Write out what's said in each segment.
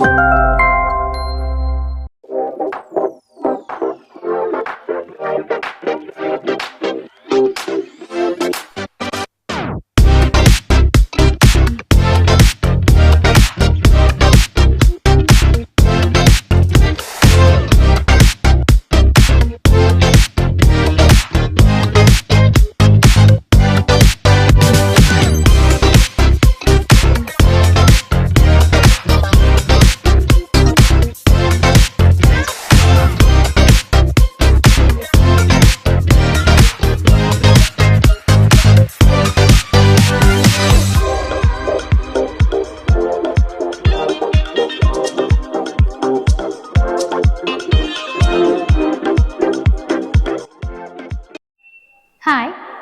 Hi,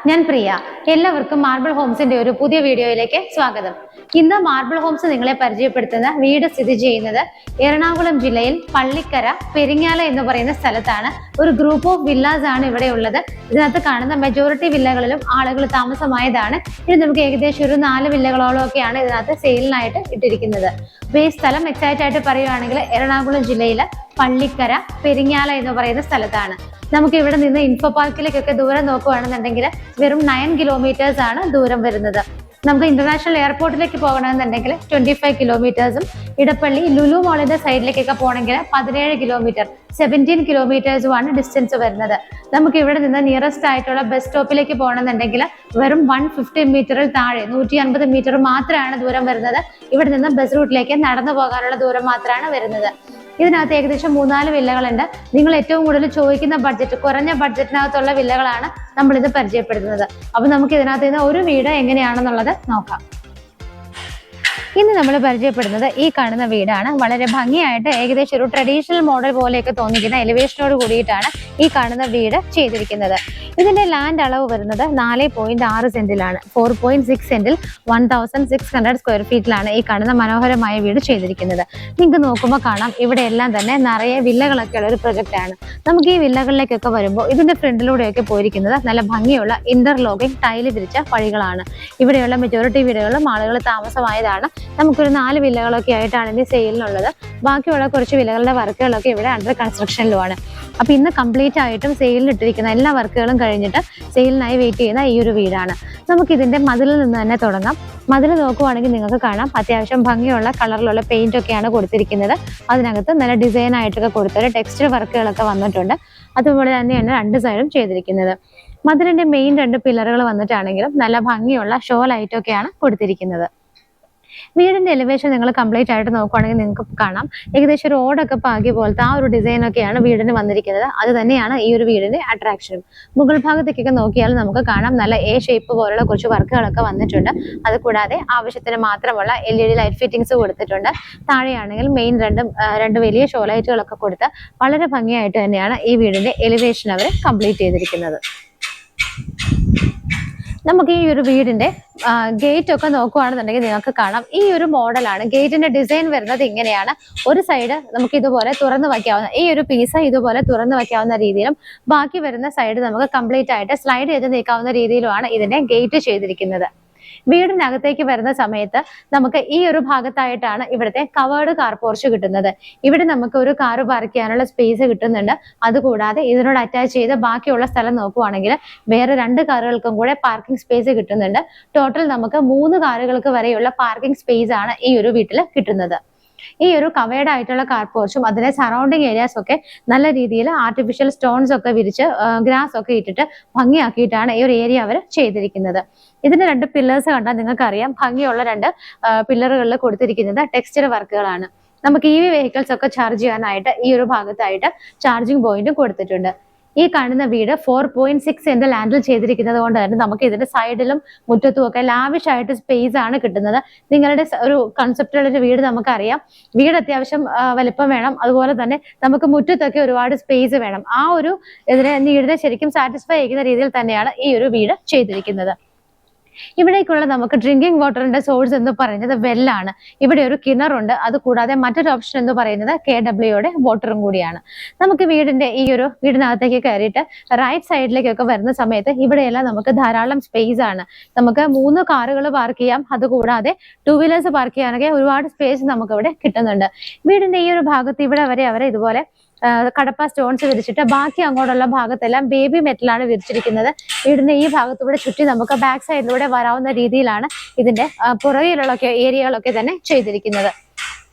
ഞാൻ പ്രിയ. എല്ലാവർക്കും marble ഹോംസിന്റെ ഒരു പുതിയ വീഡിയോയിലേക്ക് സ്വാഗതം. ഇന്ന് മാർബിൾ ഹോംസ് നിങ്ങളെ പരിചയപ്പെടുത്തുന്ന വീട് സ്ഥിതി ചെയ്യുന്നത് എറണാകുളം ജില്ലയിൽ പള്ളിക്കര പെരിങ്ങാല എന്ന് പറയുന്ന സ്ഥലത്താണ്. ഒരു ഗ്രൂപ്പ് ഓഫ് വില്ലാസ് ആണ് ഇവിടെ ഉള്ളത്. ഇതിനകത്ത് കാണുന്ന മെജോറിറ്റി വില്ലകളിലും ആളുകൾ താമസമായതാണ്. ഇനി നമുക്ക് ഏകദേശം ഒരു 4 വില്ലകളോളം ഒക്കെയാണ് ഇതിനകത്ത് സെയിലിനായിട്ട് ഇട്ടിരിക്കുന്നത്. അപ്പൊ ഈ സ്ഥലം എക്സാക്റ്റ് ആയിട്ട് പറയുകയാണെങ്കിൽ എറണാകുളം ജില്ലയിലെ പള്ളിക്കര പെരിങ്ങാല എന്ന് പറയുന്ന സ്ഥലത്താണ്. നമുക്ക് ഇവിടെ നിന്ന് ഇൻഫോ പാർക്കിലേക്കൊക്കെ ദൂരം നോക്കുകയാണെന്നുണ്ടെങ്കിൽ വെറും 9 കിലോമീറ്റേഴ്സ് ആണ് ദൂരം വരുന്നത്. നമുക്ക് ഇന്റർനാഷണൽ എയർപോർട്ടിലേക്ക് പോകണമെന്നുണ്ടെങ്കിൽ 25 കിലോമീറ്റേഴ്സും ഇടപ്പള്ളി ലുലു മോളിന്റെ സൈഡിലേക്കൊക്കെ പോകണമെങ്കിൽ 17 കിലോമീറ്റർ 17 കിലോമീറ്റേഴ്സുമാണ് ഡിസ്റ്റൻസ് വരുന്നത്. നമുക്ക് ഇവിടെ നിന്ന് നിയറസ്റ്റ് ആയിട്ടുള്ള ബസ് സ്റ്റോപ്പിലേക്ക് പോകണമെന്നുണ്ടെങ്കിൽ വെറും 150 മീറ്ററിൽ താഴെ 150 മീറ്റർ മാത്രമാണ് ദൂരം വരുന്നത്. ഇവിടെ നിന്ന് ബസ് റൂട്ടിലേക്ക് നടന്നു പോകാനുള്ള ദൂരം മാത്രമാണ് വരുന്നത്. ഇതിനകത്ത് ഏകദേശം 3-4 വില്ലകളുണ്ട്. നിങ്ങൾ ഏറ്റവും കൂടുതൽ ചോദിക്കുന്ന ബഡ്ജറ്റ്, കുറഞ്ഞ ബഡ്ജറ്റിനകത്തുള്ള വില്ലകളാണ് നമ്മളിത് പരിചയപ്പെടുത്തുന്നത്. അപ്പൊ നമുക്ക് ഇതിനകത്ത് നിന്ന് ഒരു വീട് എങ്ങനെയാണെന്നുള്ളത് നോക്കാം. ഇന്ന് നമ്മൾ പരിചയപ്പെടുന്നത് ഈ കാണുന്ന വീടാണ്. വളരെ ഭംഗിയായിട്ട് ഏകദേശം ഒരു ട്രഡീഷണൽ മോഡൽ പോലെയൊക്കെ തോന്നിക്കുന്ന എലിവേഷനോട് കൂടിയിട്ടാണ് ഈ കാണുന്ന വീട് ചെയ്തിരിക്കുന്നത്. ഇതിന്റെ ലാൻഡ് അളവ് വരുന്നത് 4.6 സെന്റിലാണ്. 4.6 സെന്റിൽ 1600 സ്ക്വയർ ഫീറ്റിലാണ് ഈ കാണുന്ന മനോഹരമായ വീട് ചെയ്തിരിക്കുന്നത്. നിങ്ങൾക്ക് നോക്കുമ്പോൾ കാണാം ഇവിടെ എല്ലാം തന്നെ നിറയെ വില്ലകളൊക്കെ ഉള്ള ഒരു പ്രൊജക്റ്റ് ആണ്. നമുക്ക് ഈ വില്ലകളിലേക്കൊക്കെ വരുമ്പോൾ ഇതിന്റെ ഫ്രണ്ടിലൂടെയൊക്കെ പോയിരിക്കുന്നത് നല്ല ഭംഗിയുള്ള ഇന്റർലോക്കിംഗ് ടൈല് വിരിച്ച വഴികളാണ്. ഇവിടെയുള്ള മെജോറിറ്റി വീടുകളും ആളുകൾ താമസമായതാണ്. നമുക്കൊരു 4 വില്ലകളൊക്കെ ആയിട്ടാണ് ഇത് സെയിലിനുള്ളത്. ബാക്കിയുള്ള കുറച്ച് വില്ലകളുടെ വർക്കുകളൊക്കെ ഇവിടെ അണ്ടർ കൺസ്ട്രക്ഷനിലുമാണ്. അപ്പൊ ഇന്ന് കംപ്ലീറ്റ് ആയിട്ടും സെയിലിനിട്ടിരിക്കുന്ന എല്ലാ വർക്കുകളും കഴിഞ്ഞിട്ട് സെയിലിനായി വെയിറ്റ് ചെയ്യുന്ന ഈ ഒരു വീടാണ്. നമുക്ക് ഇതിന്റെ മതിലിൽ നിന്ന് തന്നെ തുടങ്ങാം. മതിൽ നോക്കുവാണെങ്കിൽ നിങ്ങൾക്ക് കാണാം അത്യാവശ്യം ഭംഗിയുള്ള കളറിലുള്ള പെയിന്റ് ഒക്കെയാണ് കൊടുത്തിരിക്കുന്നത്. അതിനകത്ത് നല്ല ഡിസൈൻ ആയിട്ടൊക്കെ കൊടുത്തൊരു ടെക്സ്ചർ വർക്കുകളൊക്കെ വന്നിട്ടുണ്ട്. അതുപോലെ തന്നെയാണ് 2 സൈഡും ചെയ്തിരിക്കുന്നത്. മതിലിന്റെ മെയിൻ 2 പില്ലറുകൾ വന്നിട്ടാണെങ്കിലും നല്ല ഭംഗിയുള്ള ഷോ ലൈറ്റ് ഒക്കെയാണ് കൊടുത്തിരിക്കുന്നത്. വീടിന്റെ എലിവേഷൻ നിങ്ങൾ കംപ്ലീറ്റ് ആയിട്ട് നോക്കുവാണെങ്കിൽ നിങ്ങൾക്ക് കാണാം ഏകദേശം ഒരു ഓടൊക്കെ പാകിയ പോലത്തെ ആ ഒരു ഡിസൈൻ ഒക്കെയാണ് വീടിന് വന്നിരിക്കുന്നത്. അത് തന്നെയാണ് ഈ ഒരു വീടിന്റെ അട്രാക്ഷനും. മുകൾ ഭാഗത്തേക്കൊക്കെ നോക്കിയാൽ നമുക്ക് കാണാം നല്ല എ ഷേപ്പ് പോലുള്ള കുറച്ച് വർക്കുകളൊക്കെ വന്നിട്ടുണ്ട്. അതുകൂടാതെ ആവശ്യത്തിന് മാത്രമുള്ള LED ലൈറ്റ് ഫിറ്റിംഗ്സ് കൊടുത്തിട്ടുണ്ട്. താഴെയാണെങ്കിൽ മെയിൻ രണ്ട് വലിയ ഷോ ലൈറ്റുകളൊക്കെ കൊടുത്ത് വളരെ ഭംഗിയായിട്ട് തന്നെയാണ് ഈ വീടിന്റെ എലിവേഷൻ അവർ കംപ്ലീറ്റ് ചെയ്തിരിക്കുന്നത്. നമുക്ക് ഈ ഒരു വീടിന്റെ ഗേറ്റ് ഒക്കെ നോക്കുകയാണെന്നുണ്ടെങ്കിൽ നിങ്ങൾക്ക് കാണാം ഈ ഒരു മോഡലാണ്. ഗേറ്റിന്റെ ഡിസൈൻ വരുന്നത് ഇങ്ങനെയാണ്. ഒരു സൈഡ് നമുക്ക് ഇതുപോലെ തുറന്നു വയ്ക്കാവുന്ന ഈ ഒരു പീസ് ഇതുപോലെ തുറന്നു വയ്ക്കാവുന്ന രീതിയിലും ബാക്കി വരുന്ന സൈഡ് നമുക്ക് കംപ്ലീറ്റ് ആയിട്ട് സ്ലൈഡ് ചെയ്ത് നീക്കാവുന്ന രീതിയിലുമാണ് ഇതിന്റെ ഗേറ്റ് ചെയ്തിരിക്കുന്നത്. വീടിനകത്തേക്ക് വരുന്ന സമയത്ത് നമുക്ക് ഈ ഒരു ഭാഗത്തായിട്ടാണ് ഇവിടുത്തെ കവേർഡ് കാർ പോർച്ച് കിട്ടുന്നത്. ഇവിടെ നമുക്ക് ഒരു കാറ് പാർക്ക് ചെയ്യാനുള്ള സ്പേസ് കിട്ടുന്നുണ്ട്. അതുകൂടാതെ ഇതിനോട് അറ്റാച്ച് ചെയ്ത് ബാക്കിയുള്ള സ്ഥലം നോക്കുവാണെങ്കിൽ വേറെ 2 കാറുകൾക്കും കൂടെ പാർക്കിംഗ് സ്പേസ് കിട്ടുന്നുണ്ട്. ടോട്ടൽ നമുക്ക് 3 കാറുകൾക്ക് വരെയുള്ള പാർക്കിംഗ് സ്പേസ് ആണ് ഈ ഒരു വീട്ടിൽ കിട്ടുന്നത്. ഈ ഒരു കവേർഡ് ആയിട്ടുള്ള കാർ പോർച്ചും അതിന്റെ സറൗണ്ടിങ് ഏരിയാസ് ഒക്കെ നല്ല രീതിയിൽ ആർട്ടിഫിഷ്യൽ സ്റ്റോൺസ് ഒക്കെ വിരിച്ച് ഗ്രാസ് ഒക്കെ ഇട്ടിട്ട് ഭംഗിയാക്കിയിട്ടാണ് ഈ ഒരു ഏരിയ അവർ ചെയ്തിരിക്കുന്നത്. ഇതിന്റെ 2 പില്ലേഴ്സ് കണ്ടാൽ നിങ്ങൾക്ക് അറിയാം ഭംഗിയുള്ള 2 പില്ലറുകളിൽ കൊടുത്തിരിക്കുന്നത് ടെക്സ്ചർ വർക്കുകളാണ്. നമുക്ക് EV വെഹിക്കിൾസ് ഒക്കെ ചാർജ് ചെയ്യാനായിട്ട് ഈ ഒരു ഭാഗത്തായിട്ട് ചാർജിങ് പോയിന്റും കൊടുത്തിട്ടുണ്ട്. ഈ കാണുന്ന വീട് 4.6 സെന്റ് ലാൻഡിൽ ചെയ്തിരിക്കുന്നത് കൊണ്ട് തന്നെ നമുക്ക് ഇതിന്റെ സൈഡിലും മുറ്റത്തും ഒക്കെ ലാവിഷ് ആയിട്ട് സ്പേസ് ആണ് കിട്ടുന്നത്. നിങ്ങളുടെ ഒരു കൺസെപ്റ്റുള്ള ഒരു വീട് നമുക്കറിയാം, വീട് അത്യാവശ്യം വലിപ്പം വേണം, അതുപോലെ തന്നെ നമുക്ക് മുറ്റത്തൊക്കെ ഒരുപാട് സ്പേസ് വേണം. ആ ഒരു ഇതിനെ ശരിക്കും സാറ്റിസ്ഫൈ ചെയ്യുന്ന രീതിയിൽ തന്നെയാണ് ഈ ഒരു വീട് ചെയ്തിരിക്കുന്നത്. ഇവിടേക്കുള്ള നമുക്ക് ഡ്രിങ്കിങ് വാട്ടറിന്റെ സോഴ്സ് എന്ന് പറയുന്നത് വെല്ലാണ്. ഇവിടെ ഒരു കിണറുണ്ട്. അത് കൂടാതെ മറ്റൊരു ഓപ്ഷൻ എന്ന് പറയുന്നത് KWയുടെ വാട്ടറും കൂടിയാണ്. നമുക്ക് വീടിനകത്തേക്ക് കയറിയിട്ട് റൈറ്റ് സൈഡിലേക്കൊക്കെ വരുന്ന സമയത്ത് ഇവിടെയെല്ലാം നമുക്ക് ധാരാളം സ്പേസ് ആണ്. നമുക്ക് 3 കാറുകൾ പാർക്ക് ചെയ്യാം. അതുകൂടാതെ 2 വീലേഴ്സ് പാർക്ക് ചെയ്യാനൊക്കെ ഒരുപാട് സ്പേസ് നമുക്ക് ഇവിടെ കിട്ടുന്നുണ്ട്. വീടിന്റെ ഈ ഒരു ഭാഗത്ത് ഇവിടെ വരെ അവരെ ഇതുപോലെ കടപ്പ സ്റ്റോൺസ് വിരിച്ചിട്ട് ബാക്കി അങ്ങോട്ടുള്ള ഭാഗത്തെല്ലാം ബേബി മെറ്റലാണ് വിരിച്ചിരിക്കുന്നത്. വീടിന്റെ ഈ ഭാഗത്തൂടെ ചുറ്റി നമുക്ക് ബാക്ക് സൈഡിലൂടെ വരാവുന്ന രീതിയിലാണ് ഇതിന്റെ പുറകിലുള്ള ഏരിയകളൊക്കെ തന്നെ ചെയ്തിരിക്കുന്നത്.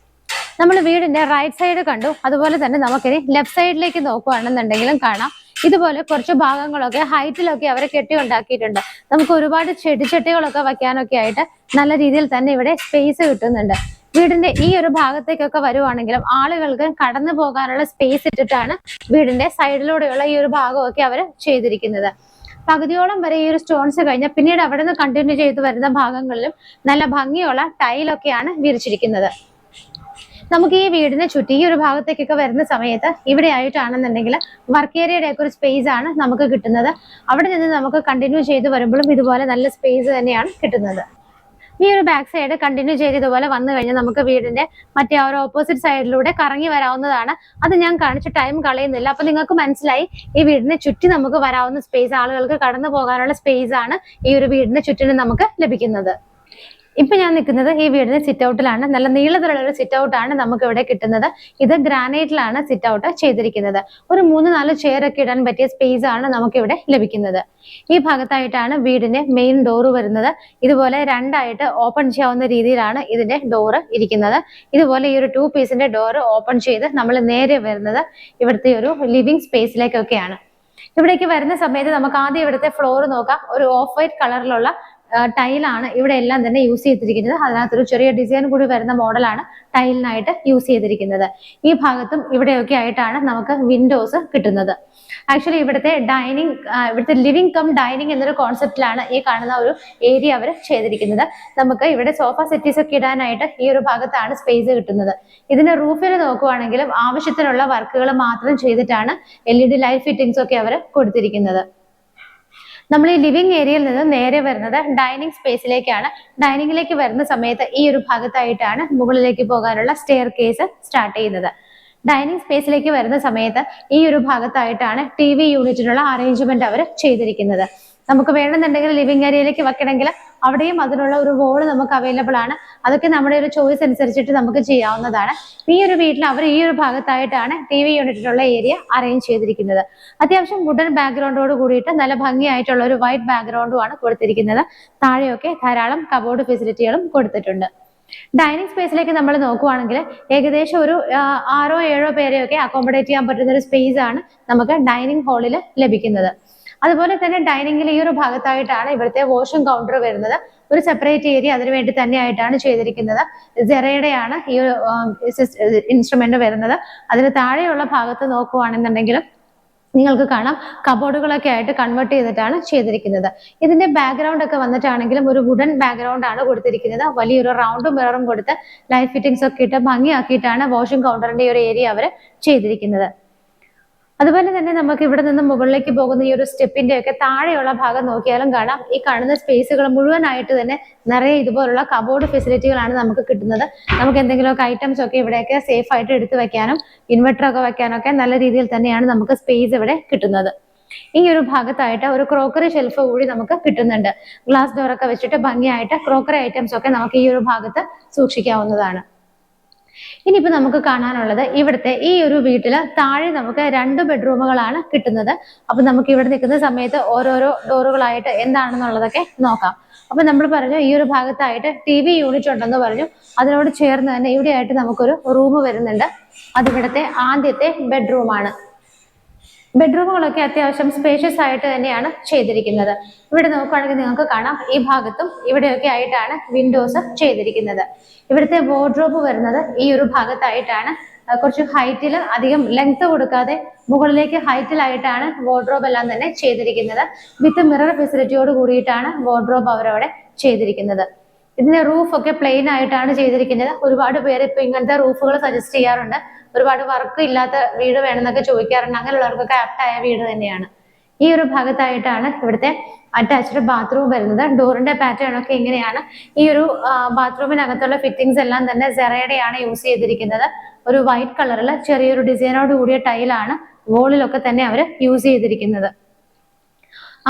നമ്മൾ വീടിന്റെ റൈറ്റ് സൈഡ് കണ്ടു. അതുപോലെ തന്നെ നമുക്കിനി ലെഫ്റ്റ് സൈഡിലേക്ക് നോക്കുകയാണെന്നുണ്ടെങ്കിലും കാണാം ഇതുപോലെ കുറച്ച് ഭാഗങ്ങളൊക്കെ ഹൈറ്റിലൊക്കെ അവരെ കെട്ടിയുണ്ടാക്കിയിട്ടുണ്ട്. നമുക്ക് ഒരുപാട് ചെടിച്ചട്ടികളൊക്കെ വയ്ക്കാനൊക്കെ ആയിട്ട് നല്ല രീതിയിൽ തന്നെ ഇവിടെ സ്പേസ് കിട്ടുന്നുണ്ട്. വീടിന്റെ ഈ ഒരു ഭാഗത്തേക്കൊക്കെ വരുവാണെങ്കിലും ആളുകൾക്ക് കടന്നു പോകാനുള്ള സ്പേസ് ഇട്ടിട്ടാണ് വീടിന്റെ സൈഡിലൂടെയുള്ള ഈ ഒരു ഭാഗമൊക്കെ അവർ ചെയ്തിരിക്കുന്നത്. പകുതിയോളം വരെ ഈ ഒരു സ്റ്റോൺസ് കഴിഞ്ഞാൽ പിന്നീട് അവിടെ നിന്ന് കണ്ടിന്യൂ ചെയ്ത് വരുന്ന ഭാഗങ്ങളിലും നല്ല ഭംഗിയുള്ള ടൈലൊക്കെയാണ് വിരിച്ചിരിക്കുന്നത്. നമുക്ക് ഈ വീടിനെ ചുറ്റി ഈ ഒരു ഭാഗത്തേക്കൊക്കെ വരുന്ന സമയത്ത് ഇവിടെ ആയിട്ടാണെന്നുണ്ടെങ്കിൽ വർക്ക് ഏരിയയുടെ ഒക്കെ ഒരു സ്പേസ് ആണ് നമുക്ക് കിട്ടുന്നത്. അവിടെ നിന്ന് നമുക്ക് കണ്ടിന്യൂ ചെയ്ത് വരുമ്പോഴും ഇതുപോലെ നല്ല സ്പേസ് തന്നെയാണ് കിട്ടുന്നത്. ഈ ഒരു ബാക്ക് സൈഡ് കണ്ടിന്യൂ ചെയ്ത് ഇതുപോലെ വന്നു കഴിഞ്ഞാൽ നമുക്ക് വീടിന്റെ മറ്റേ ആ ഒരു ഓപ്പോസിറ്റ് സൈഡിലൂടെ കറങ്ങി വരാവുന്നതാണ്. അത് ഞാൻ കാണിച്ച് ടൈം കളയുന്നില്ല. അപ്പൊ നിങ്ങൾക്ക് മനസ്സിലായി ഈ വീടിനെ ചുറ്റി നമുക്ക് വരാവുന്ന സ്പേസ്, ആളുകൾക്ക് കടന്നു പോകാനുള്ള സ്പേസ് ആണ് ഈ ഒരു വീടിന്റെ ചുറ്റിനും നമുക്ക് ലഭിക്കുന്നത്. ഇപ്പൊ ഞാൻ നിൽക്കുന്നത് ഈ വീടിന്റെ സിറ്റ് ഔട്ടിലാണ്. നല്ല നീളത്തിലുള്ള ഒരു സിറ്റ് ഔട്ടാണ് നമുക്ക് ഇവിടെ കിട്ടുന്നത്. ഇത് ഗ്രാനൈറ്റിലാണ് സിറ്റ് ഔട്ട് ചെയ്തിരിക്കുന്നത്. ഒരു 3-4 ചെയർ ഒക്കെ ഇടാൻ പറ്റിയ സ്പേസ് ആണ് നമുക്ക് ഇവിടെ ലഭിക്കുന്നത്. ഈ ഭാഗത്തായിട്ടാണ് വീടിന്റെ മെയിൻ ഡോറ് വരുന്നത്. ഇതുപോലെ 2ആയിട്ട് ഓപ്പൺ ചെയ്യാവുന്ന രീതിയിലാണ് ഇതിന്റെ ഡോറ് ഇരിക്കുന്നത്. ഇതുപോലെ ഈ ഒരു 2 പീസിന്റെ ഡോറ് ഓപ്പൺ ചെയ്ത് നമ്മൾ നേരെ വരുന്നത് ഇവിടുത്തെ ഒരു ലിവിംഗ് സ്പേസിലേക്കൊക്കെയാണ്. ഇവിടേക്ക് വരുന്ന സമയത്ത് നമുക്ക് ആദ്യം ഇവിടുത്തെ ഫ്ലോർ നോക്കാം. ഒരു ഓഫ് വൈറ്റ് കളറിലുള്ള ടൈലാണ് ഇവിടെ എല്ലാം തന്നെ യൂസ് ചെയ്തിരിക്കുന്നത്. അതിനകത്തൊരു ചെറിയ ഡിസൈൻ കൂടി വരുന്ന മോഡലാണ് ടൈലിനായിട്ട് യൂസ് ചെയ്തിരിക്കുന്നത്. ഈ ഭാഗത്തും ഇവിടെയൊക്കെ ആയിട്ടാണ് നമുക്ക് വിൻഡോസ് കിട്ടുന്നത്. ആക്ച്വലി ഇവിടുത്തെ ലിവിംഗ് കം ഡൈനിങ് എന്നൊരു കോൺസെപ്റ്റിലാണ് ഈ കാണുന്ന ഒരു ഏരിയ അവർ ചെയ്തിരിക്കുന്നത്. നമുക്ക് ഇവിടെ സോഫ സെറ്റീസ് ഒക്കെ ഇടാനായിട്ട് ഈ ഒരു ഭാഗത്താണ് സ്പേസ് കിട്ടുന്നത്. ഇതിന്റെ റൂഫിൽ നോക്കുവാണെങ്കിലും ആവശ്യത്തിനുള്ള വർക്കുകൾ മാത്രം ചെയ്തിട്ടാണ് LED ലൈറ്റ് ഫിറ്റിംഗ്സ് ഒക്കെ അവർ കൊടുത്തിരിക്കുന്നത്. നമ്മൾ ഈ ലിവിംഗ് ഏരിയയിൽ നിന്ന് നേരെ വരുന്നത് ഡൈനിങ് സ്പേസിലേക്കാണ്. ഡൈനിങ്ങിലേക്ക് വരുന്ന സമയത്ത് ഈ ഒരു ഭാഗത്തായിട്ടാണ് മുകളിലേക്ക് പോകാനുള്ള സ്റ്റെയർ കേസ് സ്റ്റാർട്ട് ചെയ്യുന്നത്. ഡൈനിങ് സ്പേസിലേക്ക് വരുന്ന സമയത്ത് ഈ ഒരു ഭാഗത്തായിട്ടാണ് TV യൂണിറ്റിനുള്ള അറേഞ്ച്മെന്റ് അവർ ചെയ്തിരിക്കുന്നത്. നമുക്ക് വേണമെന്നുണ്ടെങ്കിൽ ലിവിംഗ് ഏരിയയിലേക്ക് വെക്കണമെങ്കിൽ അവിടെയും അതിനുള്ള ഒരു വോള് നമുക്ക് അവൈലബിൾ ആണ്. അതൊക്കെ നമ്മുടെ ഒരു ചോയ്സ് അനുസരിച്ചിട്ട് നമുക്ക് ചെയ്യാവുന്നതാണ്. ഈ ഒരു വീട്ടിൽ അവർ ഈ ഒരു ഭാഗത്തായിട്ടാണ് TV യൂണിറ്റിനുള്ള ഏരിയ അറേഞ്ച് ചെയ്തിരിക്കുന്നത്. അത്യാവശ്യം വുഡൻ ബാക്ക്ഗ്രൗണ്ടോട് കൂടിയിട്ട് നല്ല ഭംഗിയായിട്ടുള്ള ഒരു വൈറ്റ് ബാക്ക്ഗ്രൗണ്ടുമാണ് കൊടുത്തിരിക്കുന്നത്. താഴെയൊക്കെ ധാരാളം കബോർഡ് ഫെസിലിറ്റികളും കൊടുത്തിട്ടുണ്ട്. ഡൈനിങ് സ്പേസിലേക്ക് നമ്മൾ നോക്കുവാണെങ്കിൽ ഏകദേശം ഒരു 6-7 പേരെയൊക്കെ അക്കോമഡേറ്റ് ചെയ്യാൻ പറ്റുന്ന ഒരു സ്പേസ് ആണ് നമുക്ക് ഡൈനിങ് ഹാളിൽ ലഭിക്കുന്നത്. അതുപോലെ തന്നെ ഡൈനിങ്ങിൽ ഈ ഒരു ഭാഗത്തായിട്ടാണ് ഇവിടുത്തെ വാഷിംഗ് കൗണ്ടർ വരുന്നത്. ഒരു സെപ്പറേറ്റ് ഏരിയ അതിനു വേണ്ടി തന്നെയായിട്ടാണ് ചെയ്തിരിക്കുന്നത്. ജെറയുടെയാണ് ഈ ഒരു ഇൻസ്ട്രുമെന്റ് വരുന്നത്. അതിന് താഴെയുള്ള ഭാഗത്ത് നോക്കുവാണെന്നുണ്ടെങ്കിലും നിങ്ങൾക്ക് കാണാം കബോർഡുകളൊക്കെ ആയിട്ട് കൺവേർട്ട് ചെയ്തിട്ടാണ് ചെയ്തിരിക്കുന്നത്. ഇതിന്റെ ബാക്ക്ഗ്രൗണ്ട് ഒക്കെ വന്നിട്ടാണെങ്കിലും ഒരു വുഡൻ ബാക്ക്ഗ്രൗണ്ട് ആണ് കൊടുത്തിരിക്കുന്നത്. വലിയൊരു റൗണ്ട് മിററും കൊടുത്ത് ലൈറ്റ് ഫിറ്റിംഗ്സ് ഒക്കെ ഇട്ട് ഭംഗിയാക്കിയിട്ടാണ് വാഷിംഗ് കൗണ്ടറിന്റെ ഒരു ഏരിയ അവർ ചെയ്തിരിക്കുന്നത്. അതുപോലെ തന്നെ നമുക്ക് ഇവിടെ നിന്ന് മുകളിലേക്ക് പോകുന്ന ഈ ഒരു സ്റ്റെപ്പിന്റെ ഒക്കെ താഴെയുള്ള ഭാഗം നോക്കിയാലും കാണാം ഈ കാണുന്ന സ്പേസുകൾ മുഴുവനായിട്ട് തന്നെ നിറയെ ഇതുപോലുള്ള കബോർഡ് ഫെസിലിറ്റികളാണ് നമുക്ക് കിട്ടുന്നത്. നമുക്ക് എന്തെങ്കിലുമൊക്കെ ഐറ്റംസ് ഒക്കെ ഇവിടെയൊക്കെ സേഫ് ആയിട്ട് എടുത്തു വെക്കാനും ഇൻവെർട്ടർ ഒക്കെ വെക്കാനൊക്കെ നല്ല രീതിയിൽ തന്നെയാണ് നമുക്ക് സ്പേസ് ഇവിടെ കിട്ടുന്നത്. ഈ ഒരു ഭാഗത്തായിട്ട് ഒരു ക്രോക്കറി ഷെൽഫ് കൂടി നമുക്ക് കിട്ടുന്നുണ്ട്. ഗ്ലാസ് ഡോർ ഒക്കെ വെച്ചിട്ട് ഭംഗിയായിട്ട് ക്രോക്കറി ഐറ്റംസ് ഒക്കെ നമുക്ക് ഈ ഒരു ഭാഗത്ത് സൂക്ഷിക്കാവുന്നതാണ്. ഇനിയിപ്പോ നമുക്ക് കാണാനുള്ളത് ഇവിടുത്തെ ഈ ഒരു വീട്ടില് താഴെ നമുക്ക് 2 ബെഡ്റൂമുകളാണ് കിട്ടുന്നത്. അപ്പൊ നമുക്ക് ഇവിടെ നിൽക്കുന്ന സമയത്ത് ഓരോരോ ഡോറുകളായിട്ട് എന്താണെന്നുള്ളതൊക്കെ നോക്കാം. അപ്പൊ നമ്മൾ പറഞ്ഞു ഈ ഒരു ഭാഗത്തായിട്ട് TV യൂണിറ്റ് ഉണ്ടെന്ന് പറഞ്ഞു. അതിനോട് ചേർന്ന് തന്നെ ഇവിടെയായിട്ട് നമുക്കൊരു റൂം വരുന്നുണ്ട്. അതിവിടുത്തെ ആദ്യത്തെ ബെഡ്റൂമാണ്. ബെഡ്റൂമുകളൊക്കെ അത്യാവശ്യം സ്പേഷ്യസ് ആയിട്ട് തന്നെയാണ് ചെയ്തിരിക്കുന്നത്. ഇവിടെ നോക്കുകയാണെങ്കിൽ നിങ്ങൾക്ക് കാണാം ഈ ഭാഗത്തും ഇവിടെയൊക്കെ ആയിട്ടാണ് വിൻഡോസ് ചെയ്തിരിക്കുന്നത്. ഇവിടുത്തെ വാർഡ്രോബ് വരുന്നത് ഈ ഒരു ഭാഗത്തായിട്ടാണ്. കുറച്ച് ഹൈറ്റിൽ അധികം ലെങ്ത് കൊടുക്കാതെ മുകളിലേക്ക് ഹൈറ്റിലായിട്ടാണ് വാർഡ്രോബ് എല്ലാം തന്നെ ചെയ്തിരിക്കുന്നത്. വിത്ത് മിറർ ഫെസിലിറ്റിയോട് കൂടിയിട്ടാണ് വാർഡ്രോബ് അവരവിടെ ചെയ്തിരിക്കുന്നത്. ഇതിന്റെ റൂഫ് ഒക്കെ പ്ലെയിൻ ആയിട്ടാണ് ചെയ്തിരിക്കുന്നത്. ഒരുപാട് പേര് ഇപ്പൊ ഇങ്ങനത്തെ റൂഫുകൾ സജസ്റ്റ് ചെയ്യാറുണ്ട്. ഒരുപാട് വർക്ക് ഇല്ലാത്ത വീട് വേണമെന്നൊക്കെ ചോദിക്കാറുണ്ട്. അങ്ങനെയുള്ളവർക്കൊക്കെ ആപ്റ്റായ വീട് തന്നെയാണ്. ഈ ഒരു ഭാഗത്തായിട്ടാണ് ഇവിടുത്തെ അറ്റാച്ച്ഡ് ബാത്റൂം വരുന്നത്. ഡോറിന്റെ പാറ്റേൺ ഒക്കെ ഇങ്ങനെയാണ്. ഈ ഒരു ബാത്റൂമിനകത്തുള്ള ഫിറ്റിംഗ്സ് എല്ലാം തന്നെ സെറയുടെയാണ് യൂസ് ചെയ്തിരിക്കുന്നത്. ഒരു വൈറ്റ് കളറിൽ ചെറിയൊരു ഡിസൈനോട് കൂടിയ ടൈലാണ് വോളിലൊക്കെ തന്നെ അവർ യൂസ് ചെയ്തിരിക്കുന്നത്.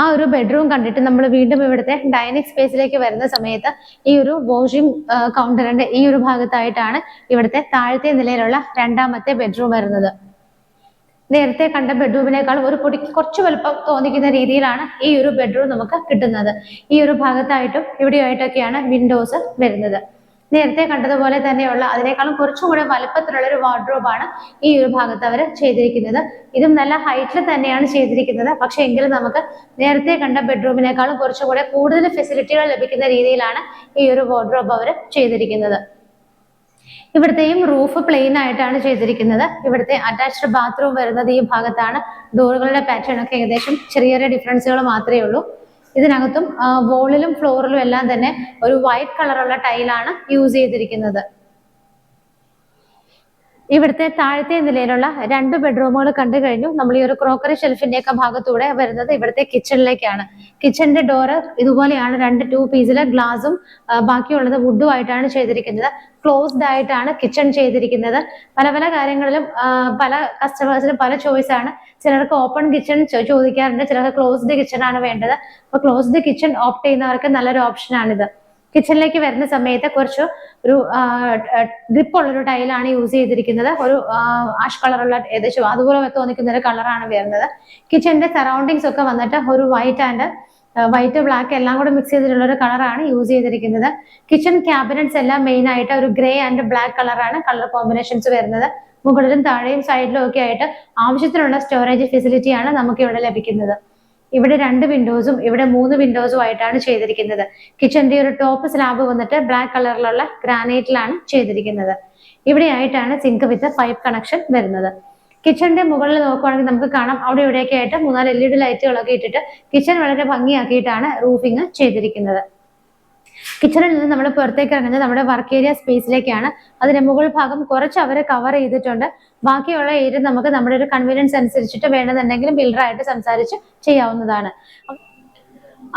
ആ ഒരു ബെഡ്റൂം കണ്ടിട്ട് നമ്മൾ വീണ്ടും ഇവിടുത്തെ ഡൈനിങ് സ്പേസിലേക്ക് വരുന്ന സമയത്ത് ഈ ഒരു വാഷിംഗ് കൗണ്ടറിന്റെ ഈ ഒരു ഭാഗത്തായിട്ടാണ് ഇവിടുത്തെ താഴത്തെ നിലയിലുള്ള രണ്ടാമത്തെ ബെഡ്റൂം വരുന്നത്. നേരത്തെ കണ്ട ബെഡ്റൂമിനേക്കാൾ ഒരു കുറച്ച് വലുപ്പം തോന്നിക്കുന്ന രീതിയിലാണ് ഈ ഒരു ബെഡ്റൂം നമുക്ക് കിട്ടുന്നത്. ഈ ഒരു ഭാഗത്തായിട്ടും ഇവിടെയായിട്ടൊക്കെയാണ് വിൻഡോസ് വരുന്നത്. നേരത്തെ കണ്ടതുപോലെ തന്നെയുള്ള അതിനേക്കാളും കുറച്ചും കൂടെ വലുപ്പത്തിലുള്ള ഒരു വാർഡ്രോബാണ് ഈ ഒരു ഭാഗത്ത് അവർ ചെയ്തിരിക്കുന്നത്. ഇതും നല്ല ഹൈറ്റിൽ തന്നെയാണ് ചെയ്തിരിക്കുന്നത്. പക്ഷെ എങ്കിലും നമുക്ക് നേരത്തെ കണ്ട ബെഡ്റൂമിനേക്കാളും കുറച്ചും കൂടെ കൂടുതൽ ഫെസിലിറ്റികൾ ലഭിക്കുന്ന രീതിയിലാണ് ഈ ഒരു വാർഡ്രോബ് അവർ ചെയ്തിരിക്കുന്നത്. ഇവിടുത്തെയും റൂഫ് പ്ലെയിൻ ആയിട്ടാണ് ചെയ്തിരിക്കുന്നത്. ഇവിടുത്തെ അറ്റാച്ച്ഡ് ബാത്റൂം വരുന്നത് ഈ ഭാഗത്താണ്. ഡോറുകളുടെ പാറ്റേൺ ഒക്കെ ഏകദേശം ചെറിയ ചെറിയ ഡിഫറൻസുകൾ മാത്രമേ ഉള്ളൂ. ഇതിനകത്തും വോളിലും ഫ്ലോറിലും എല്ലാം തന്നെ ഒരു വൈറ്റ് കളറുള്ള ടൈലാണ് യൂസ് ചെയ്തിരിക്കുന്നത്. ഇവിടുത്തെ താഴത്തെ നിലയിലുള്ള 2 ബെഡ്റൂമുകൾ കണ്ടു കഴിഞ്ഞു. നമ്മൾ ഈ ഒരു ക്രോക്കറി ഷെൽഫിന്റെ ഒക്കെ ഭാഗത്തൂടെ വരുന്നത് ഇവിടുത്തെ കിച്ചണിലേക്കാണ്. കിച്ചണിന്റെ ഡോറ് ഇതുപോലെയാണ്. 2 പീസിലെ ഗ്ലാസും ബാക്കിയുള്ളത് വുഡും ആയിട്ടാണ് ചെയ്തിരിക്കുന്നത്. ക്ലോസ്ഡ് ആയിട്ടാണ് കിച്ചൺ ചെയ്തിരിക്കുന്നത്. പല പല കാര്യങ്ങളിലും പല കസ്റ്റമേഴ്സിനും പല ചോയ്സ് ആണ്. ചിലർക്ക് ഓപ്പൺ കിച്ചൺ ചോദിക്കാറുണ്ട്, ചിലർക്ക് ക്ലോസ്ഡ് കിച്ചൺ ആണ് വേണ്ടത്. അപ്പൊ ക്ലോസ്ഡ് കിച്ചൺ ഓപ്റ്റ് ചെയ്യുന്നവർക്ക് നല്ലൊരു ഓപ്ഷൻ ആണിത്. കിച്ചണിലേക്ക് വരുന്ന സമയത്ത് കുറച്ച് ഒരു ഗ്രിപ്പുള്ളൊരു ടൈലാണ് യൂസ് ചെയ്തിരിക്കുന്നത്. ഒരു ആഷ് കളറുള്ള ഏകദേശം അതുപോലെ തോന്നിക്കുന്ന ഒരു കളറാണ് വരുന്നത്. കിച്ചണിന്റെ സറൗണ്ടിങ്സ് ഒക്കെ വന്നിട്ട് ഒരു വൈറ്റ് ബ്ലാക്ക് എല്ലാം കൂടെ മിക്സ് ചെയ്തിട്ടുള്ള ഒരു കളറാണ് യൂസ് ചെയ്തിരിക്കുന്നത്. കിച്ചൺ ക്യാബിനറ്റ്സ് എല്ലാം മെയിൻ ആയിട്ട് ഒരു ഗ്രേ ആൻഡ് ബ്ലാക്ക് കളറാണ് കളർ കോമ്പിനേഷൻസ് വരുന്നത്. മുകളിലും താഴെയും സൈഡിലും ഒക്കെ ആയിട്ട് ആവശ്യത്തിനുള്ള സ്റ്റോറേജ് ഫെസിലിറ്റിയാണ് നമുക്ക് ഇവിടെ ലഭിക്കുന്നത്. ഇവിടെ 2 വിൻഡോസും ഇവിടെ 3 വിൻഡോസും ആയിട്ടാണ് ചെയ്തിരിക്കുന്നത്. കിച്ചന്റെ ഒരു ടോപ്പ് സ്ലാബ് വന്നിട്ട് ബ്ലാക്ക് കളറിലുള്ള ഗ്രാനൈറ്റിലാണ് ചെയ്തിരിക്കുന്നത്. ഇവിടെ ആയിട്ടാണ് സിങ്ക് വിത്ത് പൈപ്പ് കണക്ഷൻ വരുന്നത്. കിച്ചന്റെ മുകളിൽ നോക്കുവാണെങ്കിൽ നമുക്ക് കാണാം അവിടെ ഇവിടെയൊക്കെ ആയിട്ട് 3-4 LED ലൈറ്റുകളൊക്കെ ഇട്ടിട്ട് കിച്ചൺ വളരെ ഭംഗിയാക്കിയിട്ടാണ് റൂഫിംഗ് ചെയ്തിരിക്കുന്നത്. കിച്ചണിൽ നിന്ന് നമ്മൾ പുറത്തേക്ക് ഇറങ്ങുന്നത് നമ്മുടെ വർക്ക് ഏരിയ സ്പേസിലേക്കാണ്. അതിന്റെ മുകൾ ഭാഗം കുറച്ച് അവർ കവർ ചെയ്തിട്ടുണ്ട്. ബാക്കിയുള്ള ഏരിയ നമുക്ക് നമ്മുടെ ഒരു കൺവീനിയൻസ് അനുസരിച്ചിട്ട് വേണമെന്നുണ്ടെങ്കിലും ബിൽഡറായിട്ട് സംസാരിച്ച് ചെയ്യാവുന്നതാണ്.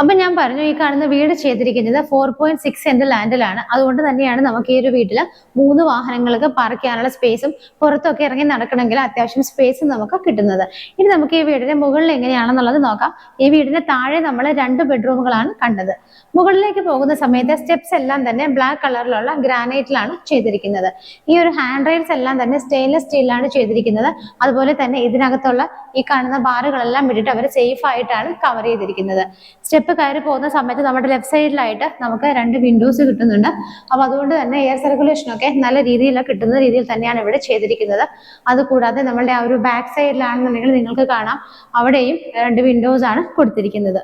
അപ്പൊ ഞാൻ പറഞ്ഞു, ഈ കാണുന്ന വീട് ചെയ്തിരിക്കുന്നത് 4.6 സെന്റ് ലാൻഡിലാണ്. അതുകൊണ്ട് തന്നെയാണ് നമുക്ക് ഈ ഒരു വീട്ടിൽ 3 വാഹനങ്ങൾക്ക് പാർക്ക് ചെയ്യാനുള്ള സ്പേസും പുറത്തൊക്കെ ഇറങ്ങി നടക്കണമെങ്കിൽ അത്യാവശ്യം സ്പേസ് നമുക്ക് കിട്ടുന്നത്. ഇനി നമുക്ക് ഈ വീടിന്റെ മുകളിൽ എങ്ങനെയാണെന്നുള്ളത് നോക്കാം. ഈ വീടിന്റെ താഴെ നമ്മൾ 2 ബെഡ്റൂമുകളാണ് കണ്ടത്. മുകളിലേക്ക് പോകുന്ന സമയത്ത് സ്റ്റെപ്സ് എല്ലാം തന്നെ ബ്ലാക്ക് കളറിലുള്ള ഗ്രാനൈറ്റിലാണ് ചെയ്തിരിക്കുന്നത്. ഈ ഒരു ഹാൻഡ് റെയിൽസ് എല്ലാം തന്നെ സ്റ്റെയിൻലെസ് സ്റ്റീലിലാണ് ചെയ്തിരിക്കുന്നത്. അതുപോലെ തന്നെ ഇതിനകത്തുള്ള ഈ കാണുന്ന ബാറുകളെല്ലാം ഇട്ടിട്ട് അവർ സേഫ് ആയിട്ടാണ് കവർ ചെയ്തിരിക്കുന്നത്. സ്റ്റെപ്പ് കയറി പോകുന്ന സമയത്ത് നമ്മുടെ ലെഫ്റ്റ് സൈഡിലായിട്ട് നമുക്ക് 2 വിൻഡോസ് കിട്ടുന്നുണ്ട്. അപ്പൊ അതുകൊണ്ട് തന്നെ എയർ സർക്കുലേഷൻ ഒക്കെ നല്ല രീതിയിൽ കിട്ടുന്ന രീതിയിൽ തന്നെയാണ് ഇവിടെ ചെയ്തിരിക്കുന്നത്. അതുകൂടാതെ നമ്മളുടെ ആ ഒരു ബാക്ക് സൈഡിലാണെന്നുണ്ടെങ്കിൽ നിങ്ങൾക്ക് കാണാം അവിടെയും 2 വിൻഡോസ് ആണ് കൊടുത്തിരിക്കുന്നത്.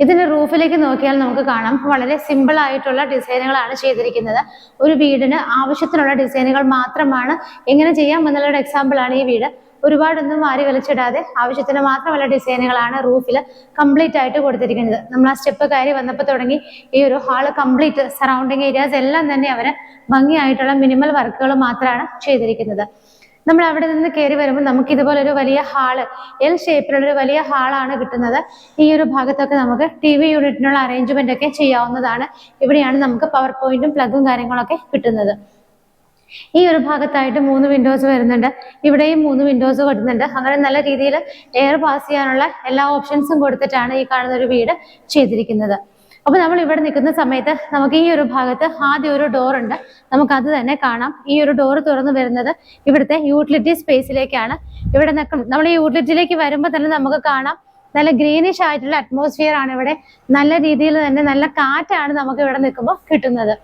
ഇതിന്റെ റൂഫിലേക്ക് നോക്കിയാൽ നമുക്ക് കാണാം വളരെ സിമ്പിൾ ആയിട്ടുള്ള ഡിസൈനുകളാണ് ചെയ്തിരിക്കുന്നത്. ഒരു വീടിന് ആവശ്യത്തിനുള്ള ഡിസൈനുകൾ മാത്രമാണ് എങ്ങനെ ചെയ്യാം എന്നുള്ളൊരു എക്സാമ്പിൾ ആണ് ഈ വീട്. ഒരുപാടൊന്നും വാരി വലിച്ചിടാതെ ആവശ്യത്തിന് മാത്രമുള്ള ഡിസൈനുകളാണ് റൂഫിൽ കംപ്ലീറ്റ് ആയിട്ട് കൊടുത്തിരിക്കുന്നത്. നമ്മൾ ആ സ്റ്റെപ്പ് കയറി വന്നപ്പോൾ തുടങ്ങി ഈ ഒരു ഹാള് കംപ്ലീറ്റ് സറൗണ്ടിങ് ഏരിയാസ് എല്ലാം തന്നെ അവര് ഭംഗിയായിട്ടുള്ള മിനിമൽ വർക്കുകൾ മാത്രമാണ് ചെയ്തിരിക്കുന്നത്. നമ്മൾ അവിടെ നിന്ന് കയറി വരുമ്പോൾ നമുക്ക് ഇതുപോലെ ഒരു വലിയ ഹാള്, എൽ ഷേപ്പിലുള്ള ഒരു വലിയ ഹാളാണ് കിട്ടുന്നത്. ഈ ഒരു ഭാഗത്തൊക്കെ നമുക്ക് TV യൂണിറ്റിനുള്ള അറേഞ്ച്മെന്റ് ഒക്കെ ചെയ്യാവുന്നതാണ്. ഇവിടെയാണ് നമുക്ക് പവർ പോയിന്റും പ്ലഗും കാര്യങ്ങളൊക്കെ കിട്ടുന്നത്. ഈ ഒരു ഭാഗത്തായിട്ട് 3 വിൻഡോസ് വരുന്നുണ്ട്. ഇവിടെയും 3 വിൻഡോസ് കൊടുക്കുന്നുണ്ട്. അങ്ങനെ നല്ല രീതിയിൽ എയർ പാസ് ചെയ്യാനുള്ള എല്ലാ ഓപ്ഷൻസും കൊടുത്തിട്ടാണ് ഈ കാണുന്ന ഒരു വീട് ചെയ്തിരിക്കുന്നത്. അപ്പൊ നമ്മൾ ഇവിടെ നിൽക്കുന്ന സമയത്ത് നമുക്ക് ഈ ഒരു ഭാഗത്ത് ആദ്യം ഒരു ഡോർ ഉണ്ട്. നമുക്ക് അത് തന്നെ കാണാം. ഈ ഒരു ഡോർ തുറന്നു വരുന്നത് ഇവിടുത്തെ യൂട്ടിലിറ്റി സ്പേസിലേക്കാണ്. ഇവിടെ നമ്മൾ ഈ യൂട്ടിലിറ്റിയിലേക്ക് വരുമ്പോൾ തന്നെ നമുക്ക് കാണാം നല്ല ഗ്രീനിഷ് ആയിട്ടുള്ള അറ്റ്മോസ്ഫിയർ ആണ് ഇവിടെ. നല്ല രീതിയിൽ തന്നെ നല്ല കാറ്റാണ് നമുക്ക് ഇവിടെ നിൽക്കുമ്പോൾ കിട്ടുന്നത്.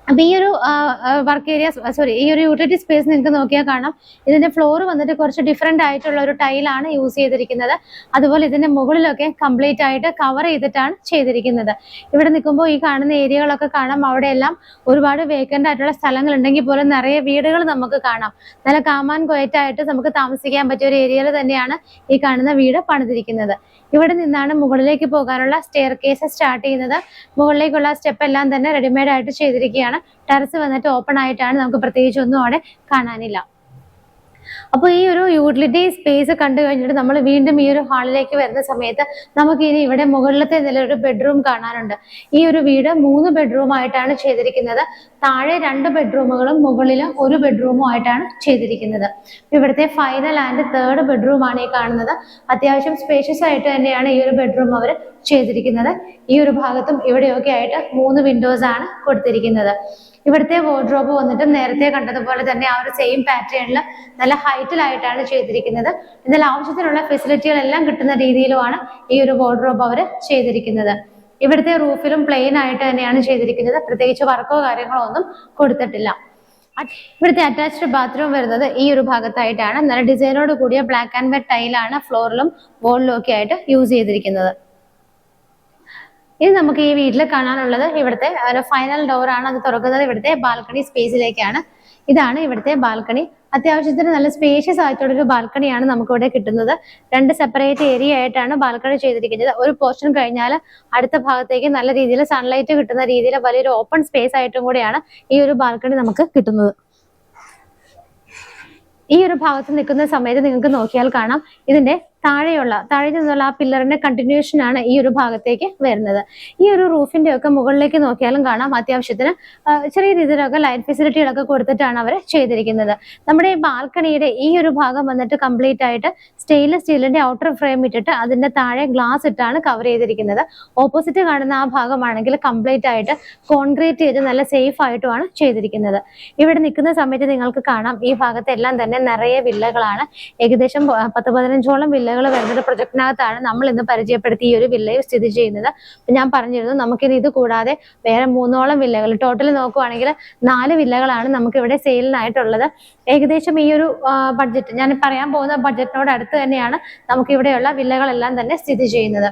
അപ്പൊ ഈ ഒരു വർക്ക് ഏരിയ ഈ ഒരു യൂട്ടിലിറ്റി സ്പേസ് നിങ്ങൾക്ക് നോക്കിയാൽ കാണാം ഇതിന്റെ ഫ്ലോർ വന്നിട്ട് കുറച്ച് ഡിഫറെന്റ് ആയിട്ടുള്ള ഒരു ടൈലാണ് യൂസ് ചെയ്തിരിക്കുന്നത്. അതുപോലെ ഇതിന്റെ മുകളിലൊക്കെ കംപ്ലീറ്റ് ആയിട്ട് കവർ ചെയ്തിട്ടാണ് ചെയ്തിരിക്കുന്നത്. ഇവിടെ നിൽക്കുമ്പോൾ ഈ കാണുന്ന ഏരിയകളൊക്കെ കാണാം. അവിടെയെല്ലാം ഒരുപാട് വേക്കന്റ് ആയിട്ടുള്ള സ്ഥലങ്ങൾ ഉണ്ടെങ്കിൽ പോലും നിറയെ വീടുകൾ നമുക്ക് കാണാം. നല്ല കാമാൻ കൊയറ്റായിട്ട് നമുക്ക് താമസിക്കാൻ പറ്റിയ ഒരു ഏരിയയിൽ തന്നെയാണ് ഈ കാണുന്ന വീട് പണിതിരിക്കുന്നത്. ഇവിടെ നിന്നാണ് മുകളിലേക്ക് പോകാനുള്ള സ്റ്റെയർ കേസ് സ്റ്റാർട്ട് ചെയ്യുന്നത്. മുകളിലേക്കുള്ള സ്റ്റെപ്പ് എല്ലാം തന്നെ റെഡിമെയ്ഡ് ആയിട്ട് ചെയ്തിരിക്കുകയാണ്. ടെറസ് വന്നിട്ട് ഓപ്പൺ ആയിട്ടാണ്, നമുക്ക് പ്രത്യേകിച്ച് ഒന്നും അവിടെ കാണാനില്ല. അപ്പോൾ ഈ ഒരു യൂട്ടിലിറ്റി സ്പേസ് കണ്ടു കഴിഞ്ഞിട്ട് നമ്മൾ വീണ്ടും ഈ ഒരു ഹാളിലേക്ക് വരുന്ന സമയത്ത് നമുക്ക് ഇനി ഇവിടെ മുകളിലത്തെ നില ഒരു ബെഡ്റൂം കാണാനുണ്ട്. ഈ ഒരു വീട് 3 ബെഡ്റൂം ആയിട്ടാണ് ചെയ്തിരിക്കുന്നത്. താഴെ 2 ബെഡ്റൂമുകളും മുകളിൽ 1 ബെഡ്റൂമും ആയിട്ടാണ് ചെയ്തിരിക്കുന്നത്. ഇവിടുത്തെ ഫൈനൽ ആൻഡ് തേർഡ് ബെഡ്റൂം ആണ് ഈ കാണുന്നത്. അത്യാവശ്യം സ്പേഷ്യസ് ആയിട്ട് തന്നെയാണ് ഈ ഒരു ബെഡ്റൂം അവർ ചെയ്തിരിക്കുന്നത്. ഈ ഒരു ഭാഗത്തും ഇവിടെയൊക്കെ ആയിട്ട് 3 വിൻഡോസ് ആണ് കൊടുത്തിരിക്കുന്നത്. ഇവിടുത്തെ വാർഡ്രോബ് വന്നിട്ട് നേരത്തെ കണ്ടതുപോലെ തന്നെ ആ ഒരു സെയിം പാറ്റേണിൽ നല്ല ഹൈറ്റിലായിട്ടാണ് ചെയ്തിരിക്കുന്നത്. എന്നാൽ ആവശ്യത്തിനുള്ള ഫെസിലിറ്റികളെല്ലാം കിട്ടുന്ന രീതിയിലുമാണ് ഈ ഒരു വാർഡ്രോബ് അവർ ചെയ്തിരിക്കുന്നത്. ഇവിടുത്തെ റൂഫിലും പ്ലെയിൻ ആയിട്ട് തന്നെയാണ് ചെയ്തിരിക്കുന്നത്. പ്രത്യേകിച്ച് വർക്കോ കാര്യങ്ങളോ ഒന്നും കൊടുത്തിട്ടില്ല. ഇവിടുത്തെ അറ്റാച്ച്ഡ് ബാത്റൂം വരുന്നത് ഈ ഒരു ഭാഗത്തായിട്ടാണ്. നല്ല ഡിസൈനോട് കൂടിയ ബ്ലാക്ക് ആൻഡ് വൈറ്റ് ടൈലാണ് ഫ്ലോറിലും വോളിലും ഒക്കെ ആയിട്ട് യൂസ് ചെയ്തിരിക്കുന്നത്. ഇനി നമുക്ക് ഈ വീട്ടിൽ കാണാനുള്ളത് ഇവിടുത്തെ ഫൈനൽ ഡോർ ആണ്. അത് തുറക്കുന്നത് ഇവിടുത്തെ ബാൽക്കണി സ്പേസിലേക്കാണ്. ഇതാണ് ഇവിടുത്തെ ബാൽക്കണി. അത്യാവശ്യത്തിന് നല്ല സ്പേഷ്യസ് ആയിട്ടുള്ളൊരു ബാൽക്കണിയാണ് നമുക്ക് ഇവിടെ കിട്ടുന്നത്. 2 സെപ്പറേറ്റ് ഏരിയ ആയിട്ടാണ് ബാൽക്കണി ചെയ്തിരിക്കുന്നത്. ഒരു പോർഷൻ കഴിഞ്ഞാൽ അടുത്ത ഭാഗത്തേക്ക് നല്ല രീതിയിൽ സൺലൈറ്റ് കിട്ടുന്ന രീതിയിൽ വലിയൊരു ഓപ്പൺ സ്പേസ് ആയിട്ടും കൂടിയാണ് ഈ ഒരു ബാൽക്കണി നമുക്ക് കിട്ടുന്നത്. ഈ ഒരു ഭാഗത്ത് നിൽക്കുന്ന സമയത്ത് നിങ്ങൾക്ക് നോക്കിയാൽ കാണാം ഇതിന്റെ താഴെ നിന്നുള്ള ആ പില്ലറിന്റെ കണ്ടിന്യൂഷൻ ആണ് ഈ ഒരു ഭാഗത്തേക്ക് വരുന്നത്. ഈ ഒരു റൂഫിന്റെ ഒക്കെ മുകളിലേക്ക് നോക്കിയാലും കാണാം അത്യാവശ്യത്തിന് ചെറിയ രീതിയിലൊക്കെ ലൈറ്റ് ഫെസിലിറ്റികളൊക്കെ കൊടുത്തിട്ടാണ് അവർ ചെയ്തിരിക്കുന്നത്. നമ്മുടെ ഈ ബാൽക്കണിയുടെ ഈ ഒരു ഭാഗം വന്നിട്ട് കംപ്ലീറ്റ് ആയിട്ട് സ്റ്റെയിൻലെസ് സ്റ്റീലിന്റെ ഔട്ടർ ഫ്രെയിം ഇട്ടിട്ട് അതിന്റെ താഴെ ഗ്ലാസ് ഇട്ടാണ് കവർ ചെയ്തിരിക്കുന്നത്. ഓപ്പോസിറ്റ് കാണുന്ന ആ ഭാഗമാണെങ്കിൽ കംപ്ലീറ്റ് ആയിട്ട് കോൺക്രീറ്റ് ചെയ്ത് നല്ല സേഫ് ആയിട്ടുമാണ് ചെയ്തിരിക്കുന്നത്. ഇവിടെ നിൽക്കുന്ന സമയത്ത് നിങ്ങൾക്ക് കാണാം ഈ ഭാഗത്തെല്ലാം തന്നെ നിറയെ വില്ലകളാണ്. ഏകദേശം 10-15ഓളം വില്ലകൾ വരുന്നത് പ്രൊജക്ടിനകത്താണ് നമ്മൾ ഇന്ന് പരിചയപ്പെടുത്തി ഈ ഒരു വില്ലയിൽ സ്ഥിതി ചെയ്യുന്നത്. ഞാൻ പറഞ്ഞിരുന്നു നമുക്കിനി ഇത് കൂടാതെ വേറെ 3ഓളം വില്ലകൾ, ടോട്ടൽ നോക്കുവാണെങ്കിൽ 4 വില്ലകളാണ് നമുക്ക് ഇവിടെ സെയിലിനായിട്ടുള്ളത്. ഏകദേശം ഈ ഒരു ബഡ്ജറ്റ്, ഞാൻ പറയാൻ പോകുന്ന ബഡ്ജറ്റിനോട് അടുത്ത് തന്നെയാണ് നമുക്ക് ഇവിടെയുള്ള വില്ലകളെല്ലാം തന്നെ സ്ഥിതി ചെയ്യുന്നത്.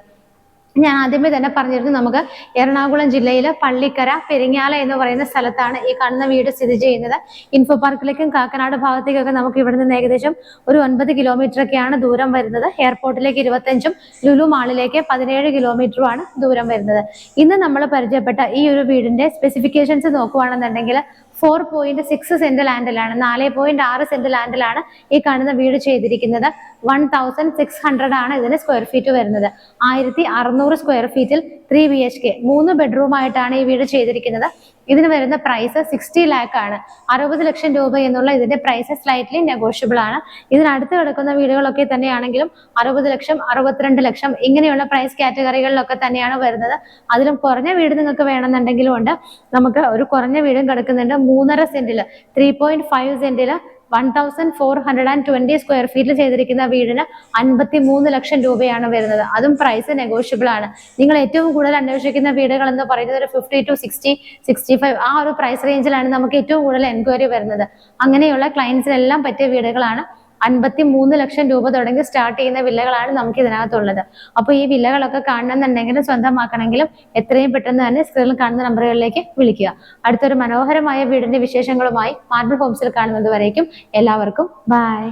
ഞാൻ ആദ്യമേ തന്നെ പറഞ്ഞിരുന്നു നമുക്ക് എറണാകുളം ജില്ലയിലെ പള്ളിക്കര പെരിങ്ങാല എന്ന് പറയുന്ന സ്ഥലത്താണ് ഈ കാണുന്ന വീട് സ്ഥിതി ചെയ്യുന്നത്. ഇൻഫോ പാർക്കിലേക്കും കാക്കനാട് ഭാഗത്തേക്കൊക്കെ നമുക്ക് ഇവിടെ നിന്ന് ഏകദേശം ഒരു 9 കിലോമീറ്ററൊക്കെയാണ് ദൂരം വരുന്നത്. എയർപോർട്ടിലേക്ക് 25ഉം ലുലു മാളിലേക്ക് 17 കിലോമീറ്ററുമാണ് ദൂരം വരുന്നത്. ഇന്ന് നമ്മൾ പരിചയപ്പെട്ട ഈ ഒരു വീടിന്റെ സ്പെസിഫിക്കേഷൻസ് നോക്കുകയാണെന്നുണ്ടെങ്കിൽ 4.6 സെന്റ് ലാൻഡിലാണ്, 4.6 സെന്റ് ലാൻഡിലാണ് ഈ കാണുന്ന വീട് ചെയ്തിരിക്കുന്നത്. 1600 ആണ് ഇതിന് സ്ക്വയർ ഫീറ്റ് വരുന്നത്. 1600 സ്ക്വയർ ഫീറ്റിൽ 3 BHK 3 ബെഡ്റൂം ആയിട്ടാണ് ഈ വീട് ചെയ്തിരിക്കുന്നത്. ഇതിന് വരുന്ന പ്രൈസ് 60 lakh ആണ്. 60 ലക്ഷം രൂപ എന്നുള്ള ഇതിന്റെ പ്രൈസ് സ്ലൈറ്റ്ലി നെഗോഷ്യബിൾ ആണ്. ഇതിനടുത്ത് കിടക്കുന്ന വീടുകളൊക്കെ തന്നെയാണെങ്കിലും 60 ലക്ഷം 62 ലക്ഷം ഇങ്ങനെയുള്ള പ്രൈസ് കാറ്റഗറികളിലൊക്കെ തന്നെയാണ് വരുന്നത്. അതിലും കുറഞ്ഞ വീട് നിങ്ങൾക്ക് വേണമെന്നുണ്ടെങ്കിലും ഉണ്ട്. നമുക്ക് ഒരു കുറഞ്ഞ വീടും കിടക്കുന്നുണ്ട്. 3.5 സെന്റില് 3.5 സെന്റില് 1420 സ്ക്വയർ ഫീറ്റിൽ ചെയ്തിരിക്കുന്ന വീടിന് 53 ലക്ഷം രൂപയാണ് വരുന്നത്. അതും പ്രൈസ് നെഗോഷ്യബിൾ ആണ്. നിങ്ങൾ ഏറ്റവും കൂടുതൽ അന്വേഷിക്കുന്ന വീടുകൾ എന്ന് പറയുന്നത് ഒരു 50 to 60, 65 ആ ഒരു പ്രൈസ് റേഞ്ചിലാണ് നമുക്ക് ഏറ്റവും കൂടുതൽ എൻക്വയറി വരുന്നത്. അങ്ങനെയുള്ള ക്ലയൻസിനെല്ലാം പറ്റിയ വീടുകളാണ്. 53 ലക്ഷം രൂപ തുടങ്ങി സ്റ്റാർട്ട് ചെയ്യുന്ന വില്ലകളാണ് നമുക്ക് ഇതിനകത്തുള്ളത്. അപ്പോൾ ഈ വില്ലകളൊക്കെ കാണണമെന്നുണ്ടെങ്കിലും സ്വന്തമാക്കണമെങ്കിലും എത്രയും പെട്ടെന്ന് തന്നെ സ്ക്രീനിൽ കാണുന്ന നമ്പറുകളിലേക്ക് വിളിക്കുക. അടുത്തൊരു മനോഹരമായ വീടിന്റെ വിശേഷങ്ങളുമായി മാർബിൾ ഹോംസിൽ കാണുന്നത് വരേക്കും എല്ലാവർക്കും ബൈ.